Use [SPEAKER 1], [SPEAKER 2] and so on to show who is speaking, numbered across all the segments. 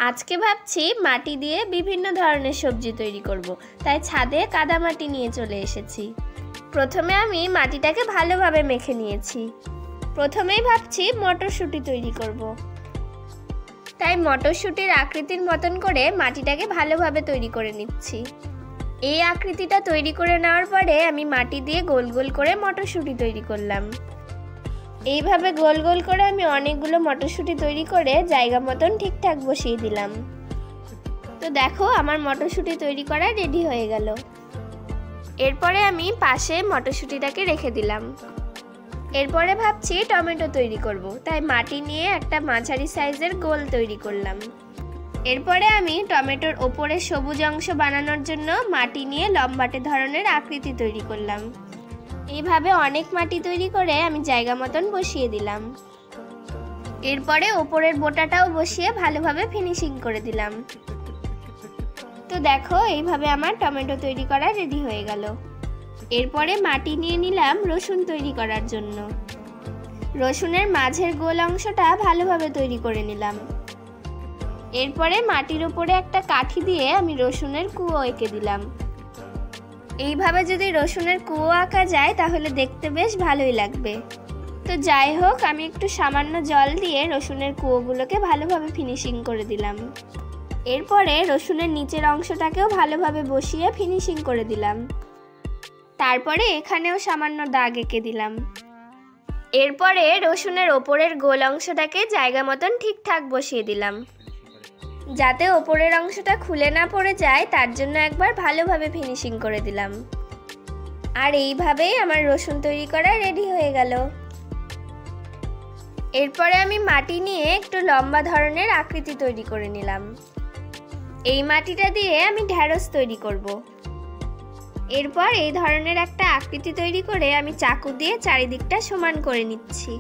[SPEAKER 1] আজকে ভাবছি মাটি দিয়ে বিভিন্ন ধরনের সবজি তৈরি করব। তাই ছাদে কাদামাটি নিয়ে চলে এসেছি। প্রথমে আমি মাটিটাকে ভালোভাবে মেখে নিয়েছি। প্রথমেই ভাবছি মটরশুঁটি তৈরি করব। তাই মটরশুঁটির আকৃতির মতন করে মাটিটাকে ভালোভাবে তৈরি করে নিচ্ছি। এই আকৃতিটা তৈরি করে নেওয়ার পরে আমি মাটি দিয়ে গোল গোল করে মটরশুঁটি তৈরি করলাম। এইভাবে গোল গোল করে আমি অনেকগুলো মটরশুঁটি তৈরি করে জায়গা মতন ঠিকঠাক বসিয়ে দিলাম। তো দেখো আমার মটরশুঁটি তৈরি করা রেডি হয়ে গেল। এরপরে আমি পাশে মটরশুঁটিটাকে রেখে দিলাম। এরপরে ভাবছি টমেটো তৈরি করব, তাই মাটি নিয়ে একটা মাঝারি সাইজের গোল তৈরি করলাম। এরপরে আমি টমেটোর ওপরে সবুজ অংশ বানানোর জন্য মাটি নিয়ে লম্বাটে ধরনের আকৃতি তৈরি করলাম। এইভাবে অনেক মাটি তৈরি করে আমি জায়গা মতন বসিয়ে দিলাম। এরপরে ওপরের বোটাটাও বসিয়ে ভালোভাবে ফিনিশিং করে দিলাম। তো দেখো এইভাবে আমার টমেটো তৈরি করা রেডি হয়ে গেল। এরপরে মাটি নিয়ে নিলাম রসুন তৈরি করার জন্য। রসুনের মাঝের গোল অংশটা ভালোভাবে তৈরি করে নিলাম। এরপরে মাটির উপরে একটা কাঠি দিয়ে আমি রসুনের কুয়ো এঁকে দিলাম। এইভাবে যদি রসুনের কুয়ো আঁকা যায় তাহলে দেখতে বেশ ভালোই লাগবে। তো যাই হোক, আমি একটু সামান্য জল দিয়ে রসুনের কুয়োগুলোকে ভালোভাবে ফিনিশিং করে দিলাম। এরপরে রসুনের নিচের অংশটাকেও ভালোভাবে বসিয়ে ফিনিশিং করে দিলাম। তারপরে এখানেও সামান্য দাগ এঁকে দিলাম। এরপরে রসুনের ওপরের গোল অংশটাকে জায়গা মতন ঠিকঠাক বসিয়ে দিলাম। যাতে ওপরের অংশটা খুলে না পড়ে যায় তার জন্য একবার ভালোভাবে ফিনিশিং করে দিলাম। আর এইভাবেই আমার রসুন তৈরি করা রেডি হয়ে গেল। এরপরে আমি মাটি নিয়ে একটু লম্বা ধরনের আকৃতি তৈরি করে নিলাম। এই মাটিটা দিয়ে আমি ঢ্যাঁড়স তৈরি করব। এরপর এই ধরনের একটা আকৃতি তৈরি করে আমি চাকু দিয়ে চারিদিকটা সমান করে নিচ্ছি।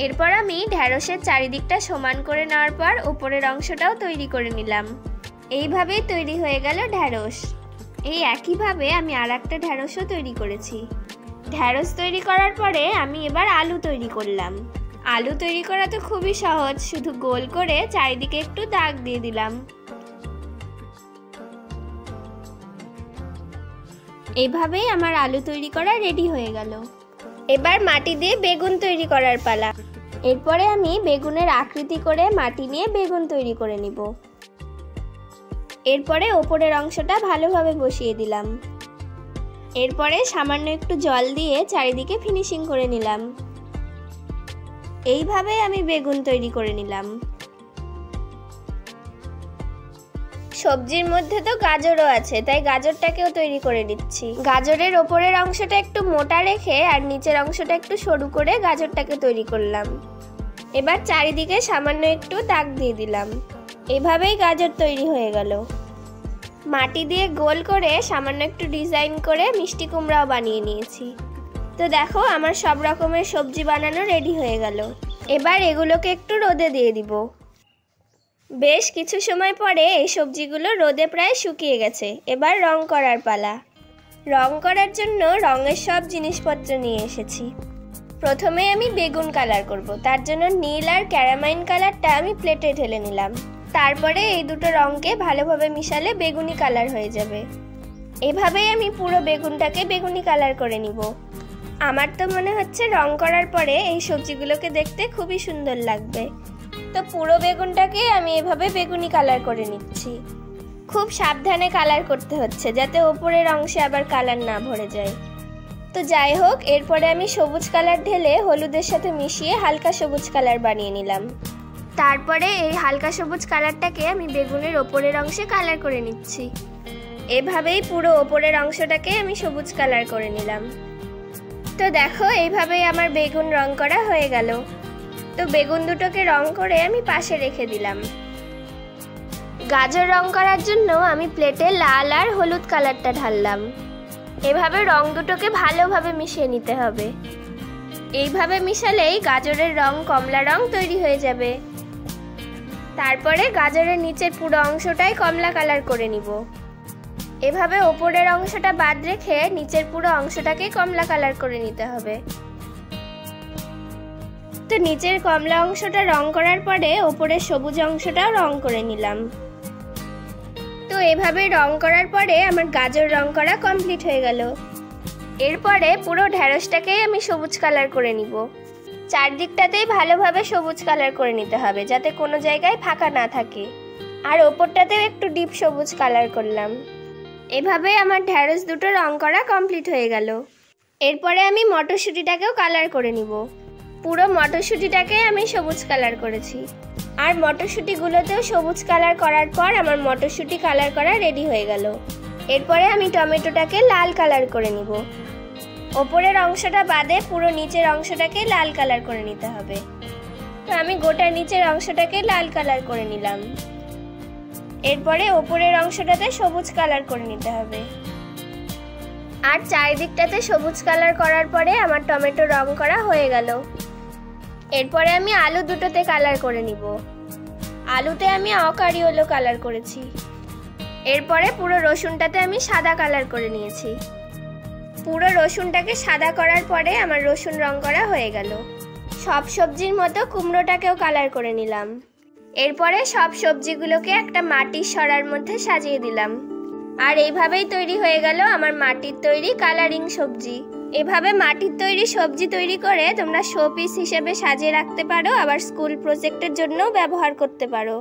[SPEAKER 1] এরপর আমি ঢ্যাঁড়সের চারিদিকটা সমান করে নেওয়ার পর উপরের অংশটাও তৈরি করে নিলাম। এইভাবেই তৈরি হয়ে গেল ঢ্যাঁড়স। এই একইভাবে আমি আর একটা ঢ্যাঁড়সও তৈরি করেছি। ঢ্যাঁড়স তৈরি করার পরে আমি এবার আলু তৈরি করলাম। আলু তৈরি করা তো খুবই সহজ, শুধু গোল করে চারিদিকে একটু দাগ দিয়ে দিলাম। এইভাবেই আমার আলু তৈরি করা রেডি হয়ে গেল। এবার মাটি দিয়ে বেগুন তৈরি করার পালা। এরপরে আমি বেগুনের আকৃতি করে মাটি নিয়ে বেগুন তৈরি করে নিব। এরপরে ওপরের অংশটা ভালোভাবে বসিয়ে দিলাম। এরপরে সামান্য একটু জল দিয়ে চারিদিকে ফিনিশিং করে নিলাম। এইভাবে আমি বেগুন তৈরি করে নিলাম। সবজির মধ্যে তো গাজরও আছে, তাই গাজরটাকেও তৈরি করে নিচ্ছি। গাজরের ওপরের অংশটা একটু মোটা রেখে আর নিচের অংশটা একটু সরু করে গাজরটাকে তৈরি করলাম। এবার চারিদিকে সামান্য একটু দাগ দিয়ে দিলাম। এভাবেই গাজর তৈরি হয়ে গেল। মাটি দিয়ে গোল করে সামান্য একটু ডিজাইন করে মিষ্টি কুমড়াও বানিয়ে নিয়েছি। তো দেখো আমার সব রকমের সবজি বানানো রেডি হয়ে গেল। এবার এগুলোকে একটু রোদে দিয়ে দিব। বেশ কিছু সময় পরে এই সবজিগুলো রোদে প্রায় শুকিয়ে গেছে। এবার রং করার পালা। রং করার জন্য রঙের সব জিনিসপত্র নিয়ে এসেছি। প্রথমে আমি বেগুন কালার করব, তার জন্য নীল আর ক্যারামাইন কালারটা আমি প্লেটে ঢেলে নিলাম। তারপরে এই দুটো রঙকে ভালোভাবে মিশালে বেগুনি কালার হয়ে যাবে। এভাবেই আমি পুরো বেগুনটাকে বেগুনি কালার করে নিব। আমার তো মনে হচ্ছে রং করার পরে এই সবজিগুলোকে দেখতে খুবই সুন্দর লাগবে। তো পুরো বেগুনটাকে আমি এভাবে বেগুনি কালার করে নিচ্ছি। খুব সাবধানে কালার করতে হচ্ছে যাতে ওপরের অংশে আবার কালার না ভরে যায়। তো যাই হোক, এরপরে আমি সবুজ কালার ঢেলে হলুদের সাথে মিশিয়ে হালকা সবুজ কালার বানিয়ে নিলাম। তারপরে এই হালকা সবুজ কালারটাকে আমি বেগুনের ওপরের অংশে কালার করে নিচ্ছি। এভাবেই পুরো ওপরের অংশটাকে আমি সবুজ কালার করে নিলাম। তো দেখো এইভাবেই আমার বেগুন রং করা হয়ে গেল। তো বেগুন দুটোকে রং করে আমি পাশে রেখে দিলাম। গাজর রং করার জন্য আমি প্লেটে লাল আর হলুদ কালারটা ঢাললাম। এভাবে রং দুটোকে ভালোভাবে মিশিয়ে নিতে হবে। এইভাবে মিশালেই গাজরের রং কমলা রং তৈরি হয়ে যাবে। তারপরে গাজরের নিচের পুরো অংশটাই কমলা কালার করে নিব। এভাবে ওপরের অংশটা বাদ রেখে নিচের পুরো অংশটাকে কমলা কালার করে নিতে হবে। তো নিচের কমলা অংশটা রং করার পরে ওপরের সবুজ অংশটাও রং করে নিলাম। তো এভাবে রং করার পরে আমার গাজর রং করা কমপ্লিট হয়ে গেল। এরপরে পুরো ঢ্যাঁড়সটাকেই আমি সবুজ কালার করে নিব। চারদিকটাতেই ভালোভাবে সবুজ কালার করে নিতে হবে, যাতে কোনো জায়গায় ফাঁকা না থাকে। আর ওপরটাতেও একটু ডিপ সবুজ কালার করলাম। এভাবে আমার ঢ্যাঁড়স দুটো রং করা কমপ্লিট হয়ে গেল। এরপরে আমি মটরশুঁটিটাকেও কালার করে নিব। পুরো মটরশুঁটিটাকে আমি সবুজ কালার করেছি। আর মটরশুঁটিগুলোতেও সবুজ কালার করার পর আমার মটরশুঁটি কালার করা রেডি হয়ে গেল। এরপরে আমি টমেটোটাকে লাল কালার করে নিব। ওপরের অংশটা বাদে পুরো নিচের অংশটাকে লাল কালার করে নিতে হবে। তো আমি গোটা নিচের অংশটাকে লাল কালার করে নিলাম। এরপরে ওপরের অংশটাতে সবুজ কালার করে নিতে হবে। আর চারিদিকটাতে সবুজ কালার করার পরে আমার টমেটো রং করা হয়ে গেল। এরপরে আমি আলু দুটোতে কালার করে নিব। আলুতে আমি অকারি হলো কালার করেছি। এরপরে পুরো রসুনটাতে আমি সাদা কালার করে নিয়েছি। পুরো রসুনটাকে সাদা করার পরে আমার রসুন রং করা হয়ে গেল। সব সবজির মতো কুমড়োটাকেও কালার করে নিলাম। এরপরে সব সবজিগুলোকে একটা মাটির সরার মধ্যে সাজিয়ে দিলাম। আর এইভাবেই তৈরি হয়ে গেল আমার মাটির তৈরি কালারিং সবজি। এভাবে মাটির তৈরি সবজি তৈরি করে তোমরা শো পিস হিসেবে সাজিয়ে রাখতে পারো, আবার স্কুল প্রজেক্টের জন্যও ব্যবহার করতে পারো।